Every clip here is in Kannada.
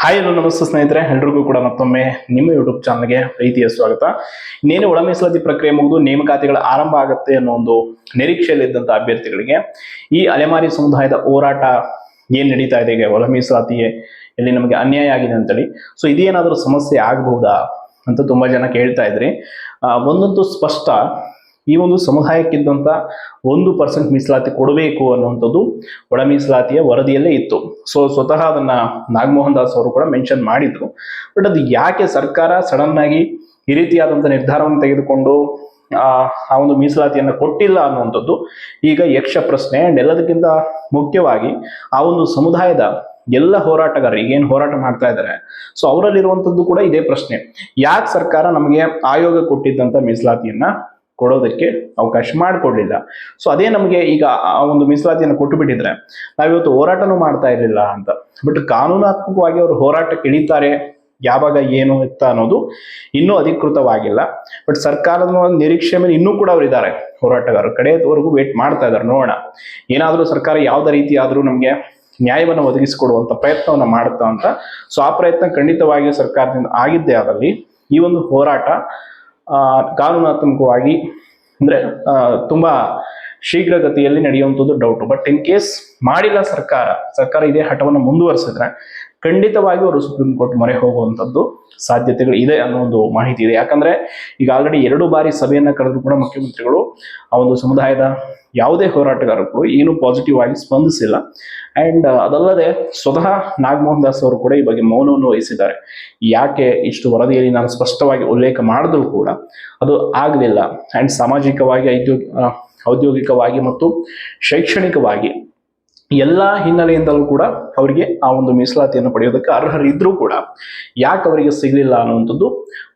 ಹಾಯ್ ಹಲೋ ನಮಸ್ತೆ ಸ್ನೇಹಿತರೆ, ಎಲ್ರಿಗೂ ಕೂಡ ಮತ್ತೊಮ್ಮೆ ನಿಮ್ಮ ಯೂಟ್ಯೂಬ್ ಚಾನಲ್ಗೆ ಪ್ರೀತಿಯ ಸ್ವಾಗತ. ಇನ್ನೇನು ಒಳ ಮೀಸಲಾತಿ ಪ್ರಕ್ರಿಯೆ ಮುಗಿದು ನೇಮಕಾತಿಗಳ ಆರಂಭ ಆಗುತ್ತೆ ಅನ್ನೋ ಒಂದು ನಿರೀಕ್ಷೆಯಲ್ಲಿದ್ದಂಥ ಅಭ್ಯರ್ಥಿಗಳಿಗೆ ಈ ಅಲೆಮಾರಿ ಸಮುದಾಯದ ಹೋರಾಟ ಏನ್ ನಡೀತಾ ಇದೆ, ಈಗ ಒಳ ಮೀಸಲಾತಿ ಎಲ್ಲಿ ನಮಗೆ ಅನ್ಯಾಯ ಆಗಿದೆ ಅಂತೇಳಿ, ಸೊ ಇದೇನಾದರೂ ಸಮಸ್ಯೆ ಆಗಬಹುದಾ ಅಂತ ತುಂಬಾ ಜನ ಕೇಳ್ತಾ ಇದ್ರಿ. ಒಂದಂತೂ ಸ್ಪಷ್ಟ, ಈ ಒಂದು ಸಮುದಾಯಕ್ಕಿದ್ದಂತ 1% ಮೀಸಲಾತಿ ಕೊಡಬೇಕು ಅನ್ನುವಂಥದ್ದು ಒಳ ಮೀಸಲಾತಿಯ ವರದಿಯಲ್ಲೇ ಇತ್ತು. ಸೊ ಸ್ವತಃ ಅದನ್ನ ನಾಗಮೋಹನ್ ದಾಸ್ ಅವರು ಕೂಡ ಮೆನ್ಷನ್ ಮಾಡಿದ್ರು. ಬಟ್ ಅದು ಯಾಕೆ ಸರ್ಕಾರ ಸಡನ್ ಆಗಿ ಈ ರೀತಿಯಾದಂಥ ನಿರ್ಧಾರವನ್ನು ತೆಗೆದುಕೊಂಡು ಆ ಒಂದು ಮೀಸಲಾತಿಯನ್ನು ಕೊಟ್ಟಿಲ್ಲ ಅನ್ನುವಂಥದ್ದು ಈಗ ಯಕ್ಷ ಪ್ರಶ್ನೆ. ಅಂಡ್ ಎಲ್ಲದಕ್ಕಿಂತ ಮುಖ್ಯವಾಗಿ ಆ ಒಂದು ಸಮುದಾಯದ ಎಲ್ಲ ಹೋರಾಟಗಾರರು ಈಗೇನು ಹೋರಾಟ ಮಾಡ್ತಾ ಇದ್ದಾರೆ, ಸೊ ಅವರಲ್ಲಿರುವಂಥದ್ದು ಕೂಡ ಇದೇ ಪ್ರಶ್ನೆ. ಯಾಕೆ ಸರ್ಕಾರ ನಮಗೆ ಆಯೋಗ ಕೊಟ್ಟಿದ್ದಂಥ ಮೀಸಲಾತಿಯನ್ನ ಕೊಡೋದಕ್ಕೆ ಅವಕಾಶ ಮಾಡಿಕೊಡ್ಲಿಲ್ಲ? ಸೊ ಅದೇ ನಮಗೆ ಈಗ ಆ ಒಂದು ಮೀಸಲಾತಿಯನ್ನು ಕೊಟ್ಟು ಬಿಟ್ಟಿದ್ರೆ ನಾವಿವತ್ತು ಹೋರಾಟನೂ ಮಾಡ್ತಾ ಇರಲಿಲ್ಲ ಅಂತ. ಬಟ್ ಕಾನೂನಾತ್ಮಕವಾಗಿ ಅವರು ಹೋರಾಟಕ್ಕೆ ಇಳಿತಾರೆ, ಯಾವಾಗ ಏನು ಇತ್ತ ಅನ್ನೋದು ಇನ್ನೂ ಅಧಿಕೃತವಾಗಿಲ್ಲ. ಬಟ್ ಸರ್ಕಾರದ ನಿರೀಕ್ಷೆ ಮೇಲೆ ಇನ್ನೂ ಕೂಡ ಅವರು ಇದ್ದಾರೆ, ಹೋರಾಟಗಾರರು ಕಡೆಯವರೆಗೂ ವೇಟ್ ಮಾಡ್ತಾ ಇದ್ದಾರೆ. ನೋಡೋಣ, ಏನಾದರೂ ಸರ್ಕಾರ ಯಾವುದೇ ರೀತಿ ಆದ್ರೂ ನಮಗೆ ನ್ಯಾಯವನ್ನು ಒದಗಿಸಿಕೊಡುವಂತ ಪ್ರಯತ್ನವನ್ನು ಮಾಡುತ್ತಾ ಅಂತ. ಸೊ ಆ ಪ್ರಯತ್ನ ಖಂಡಿತವಾಗಿ ಸರ್ಕಾರದಿಂದ ಆಗಿದ್ದೇ ಆದಲ್ಲಿ ಈ ಒಂದು ಹೋರಾಟ ಕಾನೂನಾತ್ಮಕವಾಗಿ ಅಂದ್ರೆ ತುಂಬಾ ಶೀಘ್ರಗತಿಯಲ್ಲಿ ನಡೆಯುವಂಥದ್ದು ಡೌಟ್. ಬಟ್ ಇನ್ ಕೇಸ್ ಮಾಡಿಲ್ಲ ಸರ್ಕಾರ ಇದೇ ಹಠವನ್ನು ಮುಂದುವರಿಸಿದ್ರೆ ಖಂಡಿತವಾಗಿ ಅವರು ಸುಪ್ರೀಂ ಕೋರ್ಟ್ ಮೊರೆ ಹೋಗುವಂಥದ್ದು ಸಾಧ್ಯತೆಗಳು ಇದೆ ಅನ್ನೋ ಒಂದು ಮಾಹಿತಿ ಇದೆ. ಯಾಕಂದ್ರೆ ಈಗ ಆಲ್ರೆಡಿ 2 ಬಾರಿ ಸಭೆಯನ್ನ ಕರೆದ್ರು ಕೂಡ ಮುಖ್ಯಮಂತ್ರಿಗಳು ಆ ಒಂದು ಸಮುದಾಯದ ಯಾವುದೇ ಹೋರಾಟಗಾರರು ಏನು ಪಾಸಿಟಿವ್ ಆಗಿ ಸ್ಪಂದಿಸಿಲ್ಲ. ಅಂಡ್ ಅದಲ್ಲದೆ ಸ್ವತಃ ನಾಗಮೋಹನ್ ದಾಸ್ ಅವರು ಕೂಡ ಈ ಬಗ್ಗೆ ಮೌನವನ್ನು ವಹಿಸಿದ್ದಾರೆ. ಯಾಕೆ ಇಷ್ಟು ವರದಿಯಲ್ಲಿ ನಾನು ಸ್ಪಷ್ಟವಾಗಿ ಉಲ್ಲೇಖ ಮಾಡಿದ್ರು ಕೂಡ ಅದು ಆಗಲಿಲ್ಲ. ಅಂಡ್ ಸಾಮಾಜಿಕವಾಗಿ ಔದ್ಯೋಗಿಕವಾಗಿ ಮತ್ತು ಶೈಕ್ಷಣಿಕವಾಗಿ ಎಲ್ಲಾ ಹಿನ್ನೆಲೆಯಿಂದಲೂ ಕೂಡ ಅವರಿಗೆ ಆ ಒಂದು ಮೀಸಲಾತಿಯನ್ನು ಪಡೆಯೋದಕ್ಕೆ ಅರ್ಹರಿದ್ರೂ ಕೂಡ ಯಾಕೆ ಅವರಿಗೆ ಸಿಗಲಿಲ್ಲ ಅನ್ನುವಂಥದ್ದು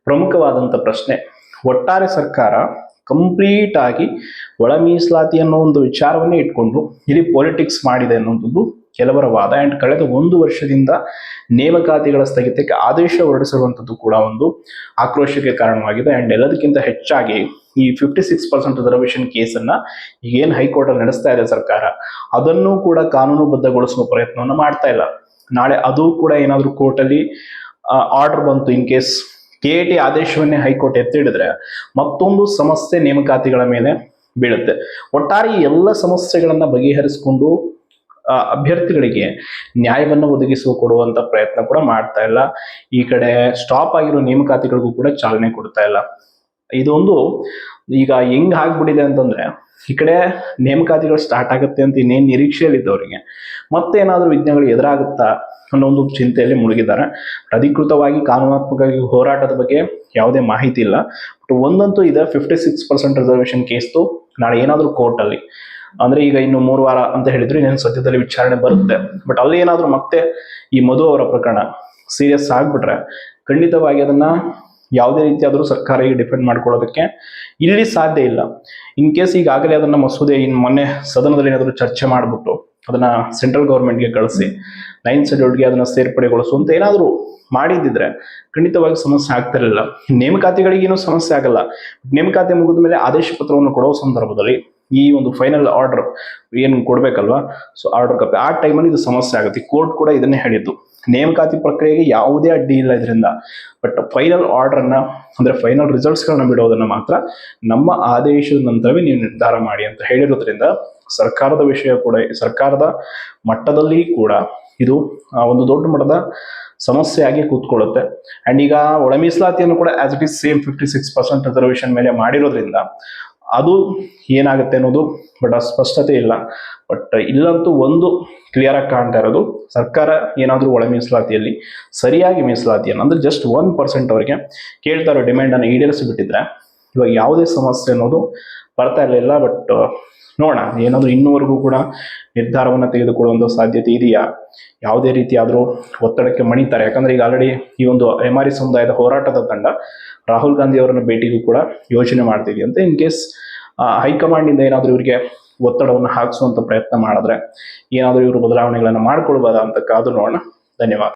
ಪ್ರಮುಖವಾದಂಥ ಪ್ರಶ್ನೆ. ಒಟ್ಟಾರೆ ಸರ್ಕಾರ ಕಂಪ್ಲೀಟ್ ಆಗಿ ಒಳ ಮೀಸಲಾತಿ ಅನ್ನೋ ಒಂದು ವಿಚಾರವನ್ನೇ ಇಟ್ಕೊಂಡು ಇಲ್ಲಿ ಪೊಲಿಟಿಕ್ಸ್ ಮಾಡಿದೆ ಅನ್ನುವಂಥದ್ದು ಕೆಲವರ ವಾದ. ಅಂಡ್ ಕಳೆದ 1 ವರ್ಷದಿಂದ ನೇಮಕಾತಿಗಳ ಸ್ಥಗಿತಕ್ಕೆ ಆದೇಶ ಹೊರಡಿಸಿರುವಂಥದ್ದು ಕೂಡ ಒಂದು ಆಕ್ರೋಶಕ್ಕೆ ಕಾರಣವಾಗಿದೆ. ಅಂಡ್ ಎಲ್ಲದಕ್ಕಿಂತ ಹೆಚ್ಚಾಗಿ ಈ 56% ರಿಸರ್ವೇಶನ್ ಕೇಸನ್ನ ಈಗೇನು ಹೈಕೋರ್ಟ್ ಅಲ್ಲಿ ನಡೆಸ್ತಾ ಇದೆ ಸರ್ಕಾರ, ಅದನ್ನು ಕೂಡ ಕಾನೂನುಬದ್ಧಗೊಳಿಸುವ ಪ್ರಯತ್ನವನ್ನು ಮಾಡ್ತಾ ಇಲ್ಲ. ನಾಳೆ ಅದು ಕೂಡ ಏನಾದರೂ ಕೋರ್ಟ್ ಅಲ್ಲಿ ಆರ್ಡರ್ ಬಂತು, ಇನ್ ಕೇಸ್ KAT ಆದೇಶವನ್ನೇ ಹೈಕೋರ್ಟ್ ಎತ್ತಿಡಿದ್ರೆ ಮತ್ತೊಂದು ಸಮಸ್ಯೆ ನೇಮಕಾತಿಗಳ ಮೇಲೆ ಬೀಳುತ್ತೆ. ಒಟ್ಟಾರೆ ಎಲ್ಲ ಸಮಸ್ಯೆಗಳನ್ನ ಬಗೆಹರಿಸಿಕೊಂಡು ಅಭ್ಯರ್ಥಿಗಳಿಗೆ ನ್ಯಾಯವನ್ನು ಕೊಡುವಂತ ಪ್ರಯತ್ನ ಕೂಡ ಮಾಡ್ತಾ ಇಲ್ಲ. ಈ ಕಡೆ ಸ್ಟಾಪ್ ಆಗಿರೋ ನೇಮಕಾತಿಗಳಿಗೂ ಕೂಡ ಚಾಲನೆ ಕೊಡ್ತಾ ಇಲ್ಲ. ಇದೊಂದು ಈಗ ಹೆಂಗ್ ಆಗ್ಬಿಟ್ಟಿದೆ ಅಂತಂದ್ರೆ, ಈ ಕಡೆ ನೇಮಕಾತಿಗಳು ಸ್ಟಾರ್ಟ್ ಆಗುತ್ತೆ ಅಂತ ಇನ್ನೇನು ನಿರೀಕ್ಷೆಯಲ್ಲಿದ್ದವರಿಗೆ ಮತ್ತೇನಾದ್ರೂ ವಿಘ್ನಗಳು ಎದುರಾಗುತ್ತಾ ಅನ್ನೋ ಒಂದು ಚಿಂತೆಯಲ್ಲಿ ಮುಳುಗಿದ್ದಾರೆ. ಅಧಿಕೃತವಾಗಿ ಕಾನೂನಾತ್ಮಕವಾಗಿ ಹೋರಾಟದ ಬಗ್ಗೆ ಯಾವುದೇ ಮಾಹಿತಿ ಇಲ್ಲ. ಬಟ್ ಒಂದಂತೂ ಇದೆ, 56% ರಿಸರ್ವೇಶನ್ ಕೇಸ್ತು ನಾಳೆ ಏನಾದ್ರೂ ಕೋರ್ಟ್ ಅಲ್ಲಿ ಅಂದ್ರೆ ಈಗ ಇನ್ನು 3 ವಾರ ಅಂತ ಹೇಳಿದ್ರು, ಇನ್ನೇನು ಸದ್ಯದಲ್ಲಿ ವಿಚಾರಣೆ ಬರುತ್ತೆ. ಬಟ್ ಅಲ್ಲಿ ಏನಾದ್ರೂ ಮತ್ತೆ ಈ ಮಧು ಅವರ ಪ್ರಕರಣ ಸೀರಿಯಸ್ ಆಗ್ಬಿಟ್ರೆ ಖಂಡಿತವಾಗಿ ಅದನ್ನ ಯಾವುದೇ ರೀತಿ ಆದ್ರೂ ಸರ್ಕಾರ ಈಗ ಡಿಫೆಂಡ್ ಮಾಡ್ಕೊಳ್ಳೋದಕ್ಕೆ ಇಲ್ಲಿ ಸಾಧ್ಯ ಇಲ್ಲ. ಇನ್ ಕೇಸ್ ಈಗಾಗಲೇ ಅದನ್ನ ಮಸೂದೆ ಮೊನ್ನೆ ಸದನದಲ್ಲಿ ಏನಾದರೂ ಚರ್ಚೆ ಮಾಡಿಬಿಟ್ಟು ಅದನ್ನ ಸೆಂಟ್ರಲ್ ಗೌರ್ಮೆಂಟ್ಗೆ ಕಳಿಸಿ 9th ಶೆಡ್ಯೂಲ್ಗೆ ಅದನ್ನ ಸೇರ್ಪಡೆಗೊಳಿಸುವಂತ ಏನಾದರೂ ಮಾಡಿದ್ದಿದ್ರೆ ಖಂಡಿತವಾಗಿ ಸಮಸ್ಯೆ ಆಗ್ತಿರಲಿಲ್ಲ. ನೇಮಕಾತಿಗಳಿಗೇನು ಸಮಸ್ಯೆ ಆಗಲ್ಲ. ನೇಮಕಾತಿ ಮುಗಿದ ಮೇಲೆ ಆದೇಶ ಪತ್ರವನ್ನು ಕೊಡೋ ಸಂದರ್ಭದಲ್ಲಿ ಈ ಒಂದು ಫೈನಲ್ ಆರ್ಡರ್ ಏನು ಕೊಡ್ಬೇಕಲ್ವಾ, ಸೊ ಆರ್ಡರ್ ಕಾಪಿ ಆ ಟೈಮಲ್ಲಿ ಇದು ಸಮಸ್ಯೆ ಆಗುತ್ತೆ. ಕೋರ್ಟ್ ಕೂಡ ಇದನ್ನೇ ಹೇಳಿದ್ದು, ನೇಮಕಾತಿ ಪ್ರಕ್ರಿಯೆಗೆ ಯಾವುದೇ ಅಡ್ಡಿ ಇಲ್ಲ ಇದರಿಂದ. ಬಟ್ ಫೈನಲ್ ಆರ್ಡರ್ ಅನ್ನ ಅಂದ್ರೆ ಫೈನಲ್ ರಿಸಲ್ಟ್ಸ್ಗಳನ್ನ ಬಿಡೋದನ್ನ ಮಾತ್ರ ನಮ್ಮ ಆದೇಶದ ನಂತರವೇ ನೀವು ನಿರ್ಧಾರ ಮಾಡಿ ಅಂತ ಹೇಳಿರೋದ್ರಿಂದ ಸರ್ಕಾರದ ವಿಷಯ ಕೂಡ, ಸರ್ಕಾರದ ಮಟ್ಟದಲ್ಲಿ ಕೂಡ ಇದು ಒಂದು ದೊಡ್ಡ ಮಟ್ಟದ ಸಮಸ್ಯೆಯಾಗಿ ಕೂತ್ಕೊಳ್ಳುತ್ತೆ. ಅಂಡ್ ಈಗ ಒಳ ಮೀಸಲಾತಿಯನ್ನು ಕೂಡ as it is same 56% reservation ಮೇಲೆ ಮಾಡಿರೋದ್ರಿಂದ ಅದು ಏನಾಗುತ್ತೆ ಅನ್ನೋದು ಬಟ್ ಸ್ಪಷ್ಟತೆ ಇಲ್ಲ. ಬಟ್ ಇಲ್ಲಂತೂ ಒಂದು ಕ್ಲಿಯರ್ ಆಗಿ ಕಾಣ್ತಾ ಇರೋದು, ಸರ್ಕಾರ ಏನಾದರೂ ಒಳ ಮೀಸಲಾತಿಯಲ್ಲಿ ಸರಿಯಾಗಿ ಮೀಸಲಾತಿಯನ್ನು ಅಂದ್ರೆ ಜಸ್ಟ್ 1% ಅವರಿಗೆ ಕೇಳ್ತಾ ಇರೋ ಡಿಮ್ಯಾಂಡ್ ಅನ್ನು ಈಡೇರಿಸಿಬಿಟ್ಟಿದ್ರೆ ಇವಾಗ ಯಾವುದೇ ಸಮಸ್ಯೆ ಅನ್ನೋದು ಬರ್ತಾ ಇರಲಿಲ್ಲ. ಬಟ್ ನೋಡೋಣ, ಏನಾದರೂ ಇನ್ನೂವರೆಗೂ ಕೂಡ ನಿರ್ಧಾರವನ್ನು ತೆಗೆದುಕೊಳ್ಳುವಂಥ ಸಾಧ್ಯತೆ ಇದೆಯಾ, ಯಾವುದೇ ರೀತಿ ಆದರೂ ಒತ್ತಡಕ್ಕೆ ಮಣಿತಾರೆ. ಯಾಕಂದ್ರೆ ಈಗ ಆಲ್ರೆಡಿ ಈ ಒಂದು ಎಮಾರಿ ಸಮುದಾಯದ ಹೋರಾಟದ ತಂಡ ರಾಹುಲ್ ಗಾಂಧಿ ಅವರನ್ನ ಭೇಟಿಗೂ ಕೂಡ ಯೋಚನೆ ಮಾಡ್ತಿದೆಯಂತೆ. ಇನ್ ಕೇಸ್ ಹೈಕಮಾಂಡ್ ಇಂದ ಏನಾದರೂ ಇವರಿಗೆ ಒತ್ತಡವನ್ನು ಹಾಕಿಸುವಂತ ಪ್ರಯತ್ನ ಮಾಡಿದ್ರೆ ಏನಾದರೂ ಇವರು ಬದಲಾವಣೆಗಳನ್ನು ಮಾಡ್ಕೊಳ್ಬೋದಾ ಅಂತ ಕಾದು ನೋಡೋಣ. ಧನ್ಯವಾದ.